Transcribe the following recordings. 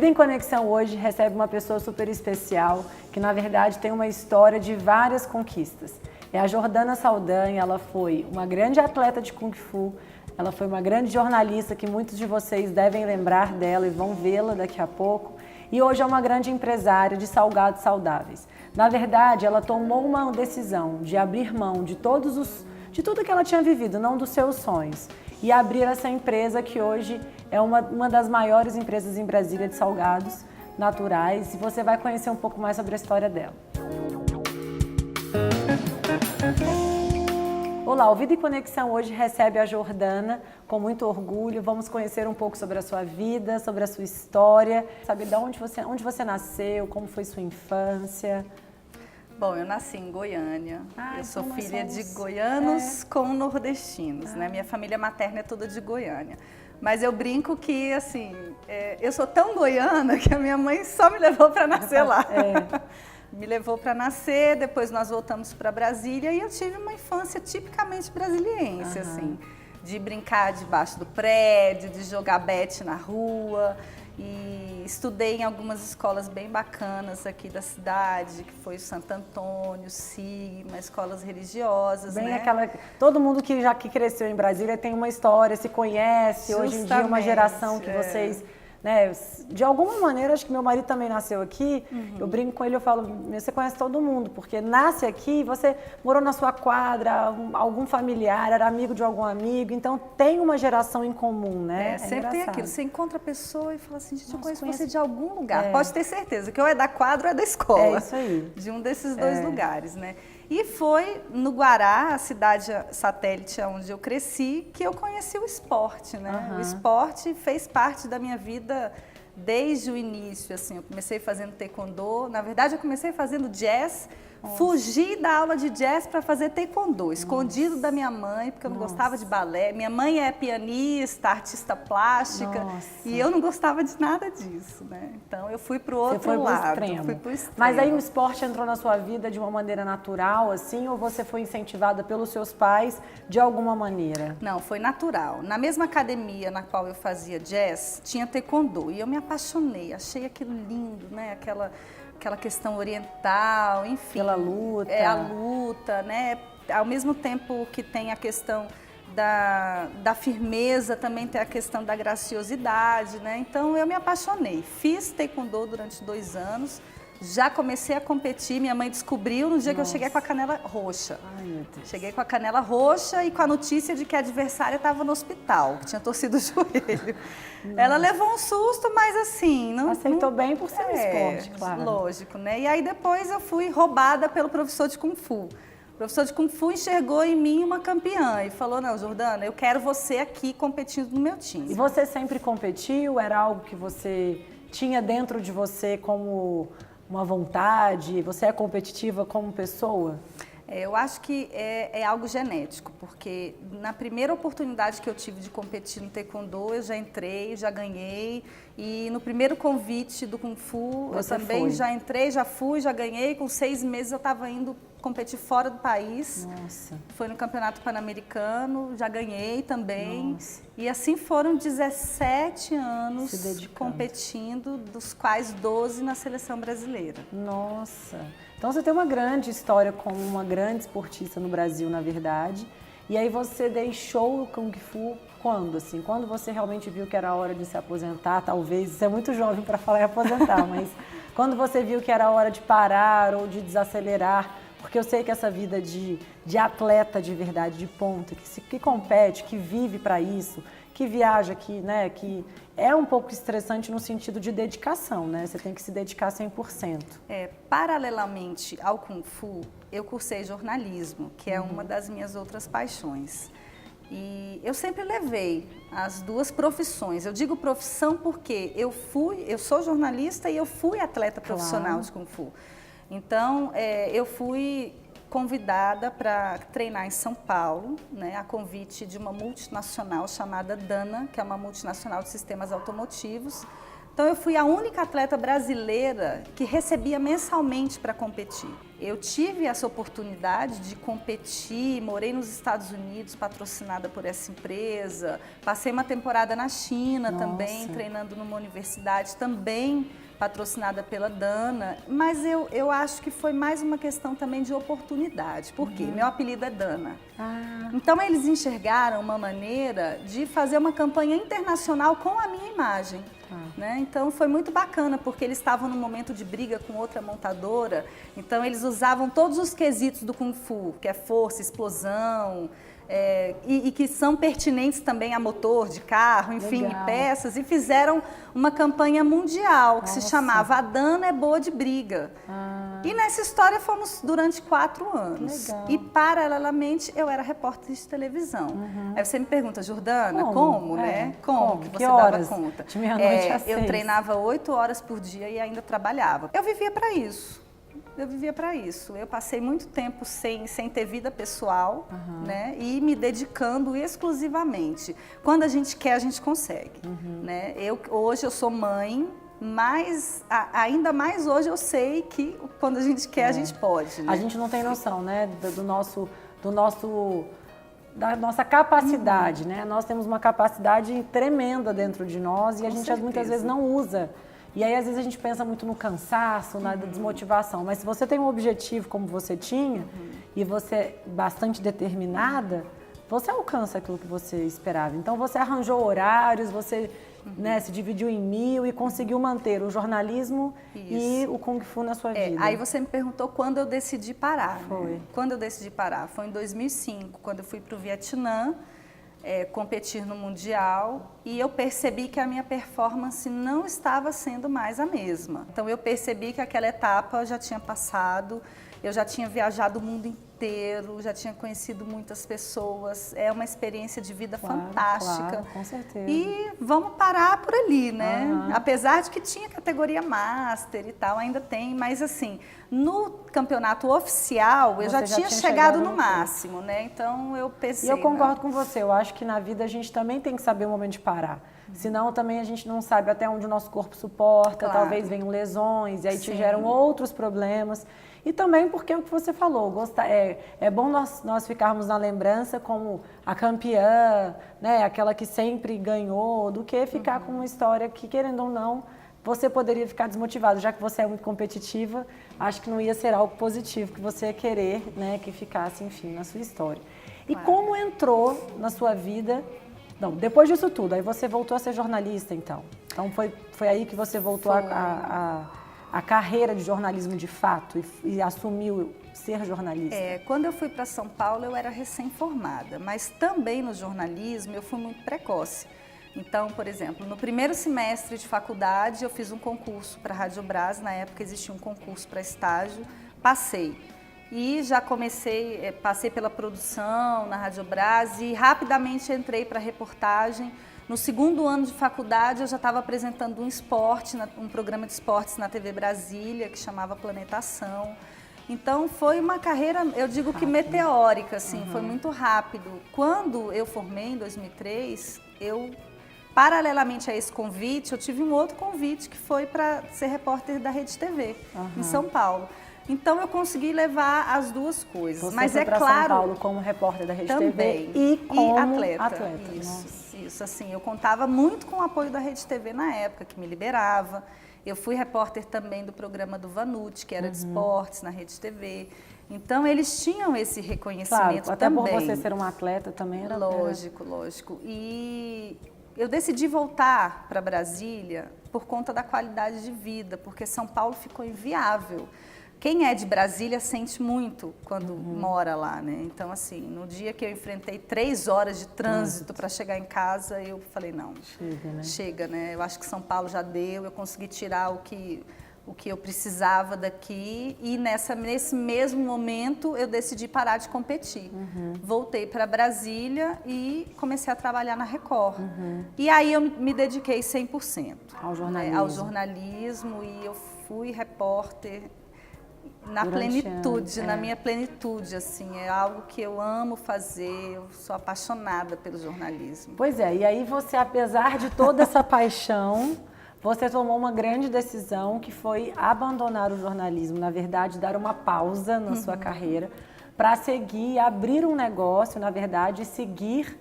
Vida em Conexão hoje recebe uma pessoa super especial, que na verdade tem uma história de várias conquistas. É a Jordana Saldanha. Ela foi uma grande atleta de Kung Fu, ela foi uma grande jornalista que muitos de vocês devem lembrar dela e vão vê-la daqui a pouco. E hoje é uma grande empresária de salgados saudáveis. Na verdade, ela tomou uma decisão de abrir mão de tudo que ela tinha vivido, não dos seus sonhos, e abrir essa empresa que hoje é uma das maiores empresas em Brasília de salgados naturais. E você vai conhecer um pouco mais sobre a história dela. Olá, o Vida em Conexão hoje recebe a Jordana com muito orgulho. Vamos conhecer um pouco sobre a sua vida, sobre a sua história, saber de onde você nasceu, como foi sua infância. Bom, eu nasci em Goiânia. Eu sou filha de goianos com nordestinos, né? Minha família materna é toda de Goiânia. Mas eu brinco que, assim, eu sou tão goiana que a minha mãe só me levou para nascer lá. Me levou para nascer, depois nós voltamos para Brasília e eu tive uma infância tipicamente brasiliense, assim, de brincar debaixo do prédio, de jogar bete na rua. E estudei em algumas escolas bem bacanas aqui da cidade, que foi Santo Antônio, Sigma, escolas religiosas, bem, né? Todo mundo que cresceu em Brasília tem uma história, se conhece. Justamente. Hoje em dia uma geração que vocês... Né, de alguma maneira, acho que meu marido também nasceu aqui, eu brinco com ele, eu falo, você conhece todo mundo, porque nasce aqui, você morou na sua quadra, algum familiar, era amigo de algum amigo, então tem uma geração em comum, né? Sempre tem aquilo, você encontra a pessoa e fala assim, gente, eu conheço você de algum lugar, pode ter certeza que ou é da quadra ou é da escola. É isso aí. De um desses dois lugares, né? E foi no Guará, a cidade satélite onde eu cresci, que eu conheci o esporte, né? O esporte fez parte da minha vida desde o início, assim. Eu comecei fazendo taekwondo, na verdade eu comecei fazendo jazz, fugi da aula de jazz para fazer taekwondo, escondido da minha mãe, porque eu não gostava de balé. Minha mãe é pianista, artista plástica, e eu não gostava de nada disso, né? Então eu fui para o outro lado, fui pro extremo. Mas aí o esporte entrou na sua vida de uma maneira natural, assim, ou você foi incentivada pelos seus pais de alguma maneira? Não, foi natural. Na mesma academia na qual eu fazia jazz, tinha taekwondo, e eu me apaixonei, achei aquilo lindo, né? Aquela questão oriental, enfim. Pela luta. É a luta, né? Ao mesmo tempo que tem a questão da firmeza, também tem a questão da graciosidade, né? Então eu me apaixonei. Fiz taekwondo durante 2 anos, já comecei a competir, minha mãe descobriu no dia que eu cheguei com a canela roxa. Ai, meu Deus. Cheguei com a canela roxa e com a notícia de que a adversária estava no hospital, que tinha torcido o joelho. Ela levou um susto, mas assim... Não aceitou bem por ser um esporte, claro. Lógico, né? E aí depois eu fui roubada pelo professor de Kung Fu. O professor de Kung Fu enxergou em mim uma campeã e falou, não, Jordana, eu quero você aqui competindo no meu time. E você sempre competiu? Era algo que você tinha dentro de você como uma vontade? Você é competitiva como pessoa? Eu acho que é algo genético, porque na primeira oportunidade que eu tive de competir no taekwondo, eu já entrei, já ganhei, e no primeiro convite do Kung Fu, eu também já entrei, já fui, já ganhei, com 6 meses eu estava indo competir fora do país. Nossa. Foi no Campeonato Pan-Americano, já ganhei também. Nossa. E assim foram 17 anos competindo, dos quais 12 na seleção brasileira. Nossa. Então você tem uma grande história como uma grande esportista no Brasil, na verdade. E aí você deixou o Kung Fu quando, assim? Quando você realmente viu que era a hora de se aposentar, talvez, você é muito jovem para falar em aposentar, mas quando você viu que era a hora de parar ou de desacelerar, porque eu sei que essa vida de atleta de verdade, de ponta, que compete, que vive para isso, que viaja aqui, né, que é um pouco estressante no sentido de dedicação, né? Você tem que se dedicar 100%. Paralelamente ao Kung Fu, eu cursei jornalismo, que é uma das minhas outras paixões. E eu sempre levei as duas profissões. Eu digo profissão porque eu sou jornalista e eu fui atleta profissional de Kung Fu. Então, eu fui convidada para treinar em São Paulo, né, a convite de uma multinacional chamada Dana, que é uma multinacional de sistemas automotivos, Então eu fui a única atleta brasileira que recebia mensalmente para competir. Eu tive essa oportunidade de competir, morei nos Estados Unidos, patrocinada por essa empresa, passei uma temporada na China também, treinando numa universidade também patrocinada pela Dana, mas eu acho que foi mais uma questão também de oportunidade. Por quê? Meu apelido é Dana. Então eles enxergaram uma maneira de fazer uma campanha internacional com a minha imagem. Né? Então foi muito bacana, porque eles estavam num momento de briga com outra montadora, então eles usavam todos os quesitos do Kung Fu, que é força, explosão, e que são pertinentes também a motor de carro, enfim, e peças, e fizeram uma campanha mundial que se chamava A Dana é Boa de Briga. E nessa história fomos durante 4 anos. E paralelamente eu era repórter de televisão. Aí você me pergunta, Jordana, como né? Como que você dava conta? De meia-noite às 6. Eu treinava 8 horas por dia e ainda trabalhava. Eu vivia para isso. Eu passei muito tempo sem ter vida pessoal, né? E me dedicando exclusivamente. Quando a gente quer, a gente consegue. Né? Hoje eu sou mãe, mas ainda mais hoje eu sei que quando a gente quer, a gente pode. Né? A gente não tem noção, né? Da nossa capacidade, né? Nós temos uma capacidade tremenda dentro de nós e a gente muitas vezes não usa. E aí, às vezes, a gente pensa muito no cansaço, na desmotivação. Mas se você tem um objetivo como você tinha, e você é bastante determinada, você alcança aquilo que você esperava. Então, você arranjou horários, você né, se dividiu em 1000 e conseguiu manter o jornalismo e o Kung Fu na sua vida. Aí você me perguntou quando eu decidi parar. Foi. Né? Quando eu decidi parar? Foi em 2005, quando eu fui para o Vietnã. Competir no Mundial e eu percebi que a minha performance não estava sendo mais a mesma. Então eu percebi que aquela etapa já tinha passado, eu já tinha viajado o mundo inteiro, já tinha conhecido muitas pessoas, é uma experiência de vida fantástica. Claro, com certeza. E vamos parar por ali, né? Apesar de que tinha categoria Master e tal, ainda tem, mas assim, no campeonato oficial eu já tinha chegado no máximo, né? Então eu pensei... E eu concordo com você, eu acho que na vida a gente também tem que saber o momento de parar. Senão também a gente não sabe até onde o nosso corpo suporta, talvez venham lesões e aí te geram outros problemas. E também porque é o que você falou, é bom nós ficarmos na lembrança como a campeã, né, aquela que sempre ganhou, do que ficar com uma história que, querendo ou não, você poderia ficar desmotivado. Já que você é muito competitiva, acho que não ia ser algo positivo que você ia querer, né, que ficasse, enfim, na sua história. E como entrou na sua vida... Não, depois disso tudo, aí você voltou a ser jornalista, então. Então foi aí que você voltou a carreira de jornalismo de fato e assumiu ser jornalista? Quando eu fui para São Paulo, eu era recém-formada, mas também no jornalismo eu fui muito precoce. Então, por exemplo, no primeiro semestre de faculdade, eu fiz um concurso para a Rádio Brás, na época existia um concurso para estágio, passei. E já passei pela produção na Rádio Brás e rapidamente entrei para a reportagem. No segundo ano de faculdade, eu já estava apresentando um programa de esportes na TV Brasília, que chamava Planetação. Então, foi uma carreira, eu digo que meteórica, assim, foi muito rápido. Quando eu formei, em 2003, paralelamente a esse convite, eu tive um outro convite, que foi para ser repórter da Rede TV, em São Paulo. Então, eu consegui levar as duas coisas. Você mas foi é para claro, São Paulo como repórter da Rede também, TV e como atleta. Isso, assim, eu contava muito com o apoio da Rede TV na época, que me liberava. Eu fui repórter também do programa do Vanucci, que era de esportes na Rede TV. Então, eles tinham esse reconhecimento até também. Até por você ser uma atleta também era... Lógico. E eu decidi voltar para Brasília por conta da qualidade de vida, porque São Paulo ficou inviável. Quem é de Brasília sente muito quando mora lá, né? Então, assim, no dia que eu enfrentei 3 horas de trânsito para chegar em casa, eu falei, não, chega, né? Eu acho que São Paulo já deu, eu consegui tirar o que eu precisava daqui e nesse mesmo momento eu decidi parar de competir. Voltei para Brasília e comecei a trabalhar na Record. E aí eu me dediquei 100% ao jornalismo e eu fui repórter na plenitude, na minha plenitude, assim, é algo que eu amo fazer, eu sou apaixonada pelo jornalismo. Pois é, e aí você, apesar de toda essa paixão, você tomou uma grande decisão que foi abandonar o jornalismo, na verdade, dar uma pausa na sua carreira para seguir, abrir um negócio, na verdade, e seguir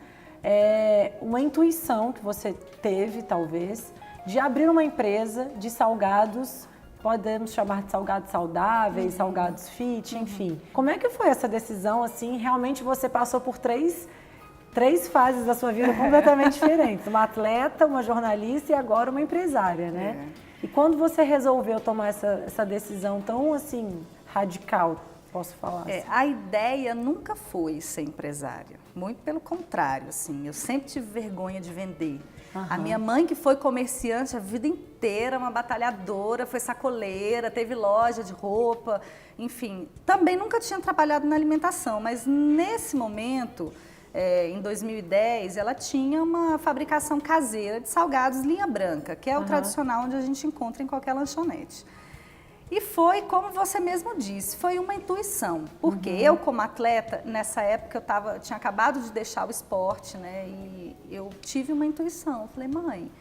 uma intuição que você teve, talvez, de abrir uma empresa de salgados, podemos chamar de salgados saudáveis, salgados fit, enfim. Como é que foi essa decisão, assim? Realmente você passou por três fases da sua vida completamente diferentes. Uma atleta, uma jornalista e agora uma empresária, né? E quando você resolveu tomar essa decisão tão, assim, radical, posso falar assim? A ideia nunca foi ser empresária. Muito pelo contrário, assim. Eu sempre tive vergonha de vender. A minha mãe, que foi comerciante a vida inteira, uma batalhadora, foi sacoleira, teve loja de roupa, enfim. Também nunca tinha trabalhado na alimentação, mas nesse momento, em 2010, ela tinha uma fabricação caseira de salgados linha branca, que é o tradicional onde a gente encontra em qualquer lanchonete. E foi, como você mesmo disse, foi uma intuição. Porque eu, como atleta, nessa época eu tinha acabado de deixar o esporte, né? E eu tive uma intuição. Eu falei, mãe,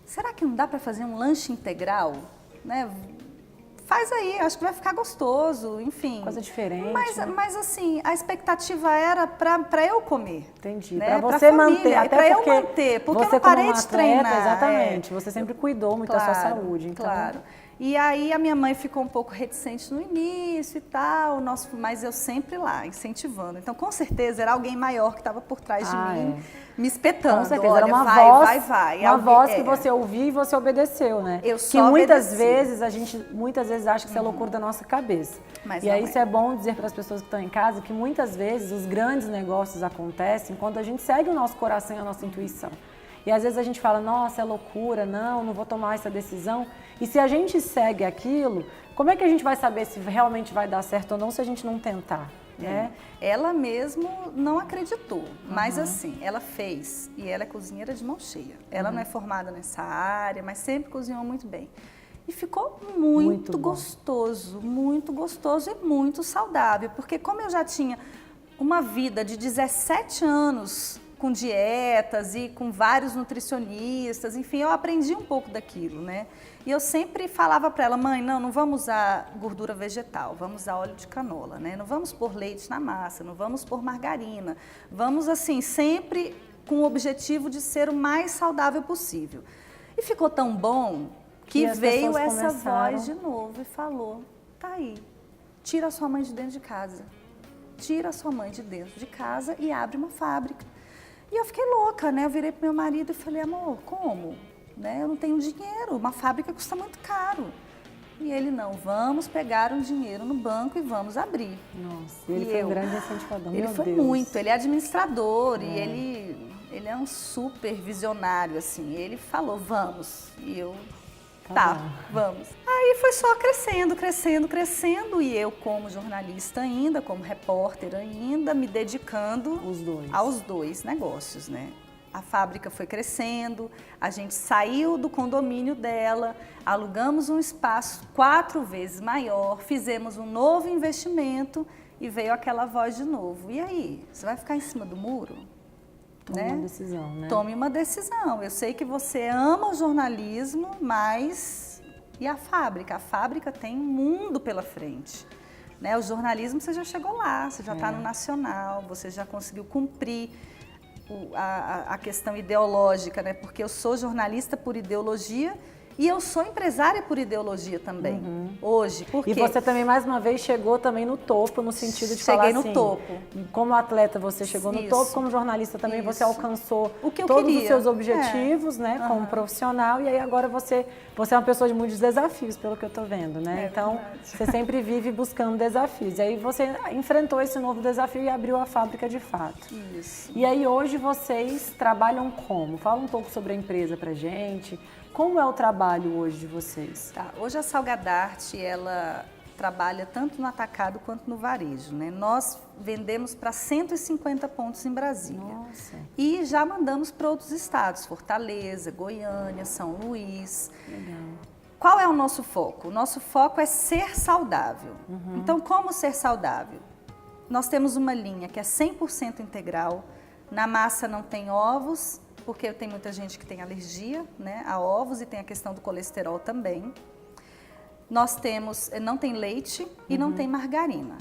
será que não dá para fazer um lanche integral? Né? Faz aí, acho que vai ficar gostoso, enfim. Coisa diferente. Mas assim, a expectativa era para eu comer. Entendi. Né? Para você família, manter, até para porque eu manter, porque você eu não parei como uma de atleta, treinar. Exatamente. Você sempre cuidou muito da sua saúde. Então... Claro. E aí a minha mãe ficou um pouco reticente no início e tal, mas eu sempre lá, incentivando. Então, com certeza, era alguém maior que estava por trás de mim, me espetando. Com certeza, olha, era uma vai. Uma voz que você ouviu e você obedeceu, né? Eu só que muitas obedeci. vezes, a gente acha que isso é loucura da nossa cabeça. Mas e aí não isso é bom dizer para as pessoas que estão em casa que muitas vezes os grandes negócios acontecem quando a gente segue o nosso coração e a nossa intuição. E às vezes a gente fala, nossa, é loucura, não vou tomar essa decisão. E se a gente segue aquilo, como é que a gente vai saber se realmente vai dar certo ou não se a gente não tentar? Né? Ela mesmo não acreditou, mas assim, ela fez. E ela é cozinheira de mão cheia. Ela não é formada nessa área, mas sempre cozinhou muito bem. E ficou muito gostoso e muito saudável. Porque como eu já tinha uma vida de 17 anos com dietas e com vários nutricionistas, enfim, eu aprendi um pouco daquilo, né? E eu sempre falava para ela, mãe, não vamos usar gordura vegetal, vamos usar óleo de canola, né? Não vamos pôr leite na massa, não vamos pôr margarina. Vamos, assim, sempre com o objetivo de ser o mais saudável possível. E ficou tão bom que veio essa voz de novo e falou, tá aí, tira a sua mãe de dentro de casa. Tira a sua mãe de dentro de casa e abre uma fábrica. E eu fiquei louca, né? Eu virei pro meu marido e falei, amor, como? Né? Eu não tenho dinheiro, uma fábrica custa muito caro. E ele, não, vamos pegar um dinheiro no banco e vamos abrir. Nossa, ele foi um grande incentivador, Ele foi muito, ele é administrador e ele é um super visionário, assim. Ele falou, vamos. E eu, tá, vamos. Aí foi só crescendo. E eu, como jornalista ainda, como repórter ainda, me dedicando aos dois negócios, né? A fábrica foi crescendo, a gente saiu do condomínio dela, alugamos um espaço 4 vezes maior, fizemos um novo investimento e veio aquela voz de novo. E aí, você vai ficar em cima do muro? Tome uma decisão, né? Tome uma decisão. Eu sei que você ama o jornalismo, mas... E a fábrica? A fábrica tem um mundo pela frente. Né? O jornalismo, você já chegou lá, você já está no nacional, você já conseguiu cumprir a questão ideológica, né? Porque eu sou jornalista por ideologia e eu sou empresária por ideologia também, hoje. Porque e você também, mais uma vez, chegou também no topo, no sentido de falar assim... Cheguei no topo. Como atleta, você chegou no topo, como jornalista também, você alcançou o que eu todos queria. os seus objetivos, né, como profissional, e aí agora você é uma pessoa de muitos desafios, pelo que eu tô vendo, né? Então, verdade. você sempre vive buscando desafios. E aí você enfrentou esse novo desafio e abriu a fábrica de fato. Isso. E aí hoje vocês trabalham como? Fala um pouco sobre a empresa pra gente. Como é o trabalho hoje de vocês? Tá, hoje a Salgadarte, ela trabalha tanto no atacado quanto no varejo, né? Nós vendemos para 150 pontos em Brasília. Nossa. E já mandamos para outros estados, Fortaleza, Goiânia, São Luís. Legal. Qual é o nosso foco? O nosso foco é ser saudável. Então, como ser saudável? Nós temos uma linha que é 100% integral, na massa não tem ovos porque tem muita gente que tem alergia, né, a ovos, e tem a questão do colesterol também. Nós temos, não tem leite e não tem margarina.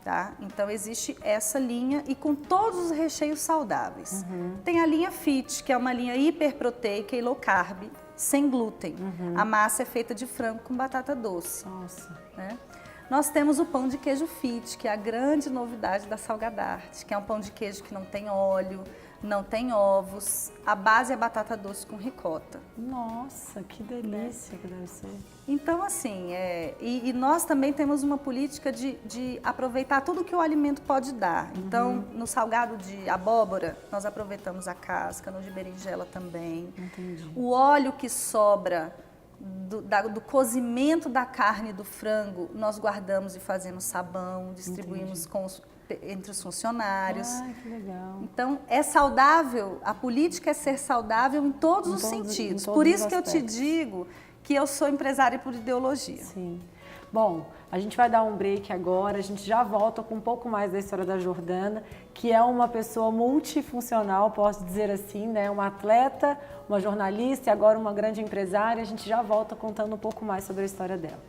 Tá? Então existe essa linha e com todos os recheios saudáveis. Tem a linha Fit, que é uma linha hiperproteica e low carb, sem glúten. A massa é feita de frango com batata doce. Nossa. Né? Nós temos o pão de queijo Fit, que é a grande novidade da Salgadarte, que é um pão de queijo que não tem óleo, não tem ovos, a base é batata doce com ricota. Nossa, que delícia que deve ser. Então, assim, e nós também temos uma política de aproveitar tudo que o alimento pode dar. Então, no salgado de abóbora, nós aproveitamos a casca, no de berinjela também. Entendi. O óleo que sobra do cozimento da carne do frango, nós guardamos e fazemos sabão, distribuímos entre os funcionários. Ai, que legal. Então, é saudável, a política é ser saudável em todos os sentidos. Por isso que eu te digo que eu sou empresária por ideologia. Sim. Bom, a gente vai dar um break agora, a gente já volta com um pouco mais da história da Jordana, que é uma pessoa multifuncional, posso dizer assim, né? Uma atleta, uma jornalista e agora uma grande empresária. A gente já volta contando um pouco mais sobre a história dela.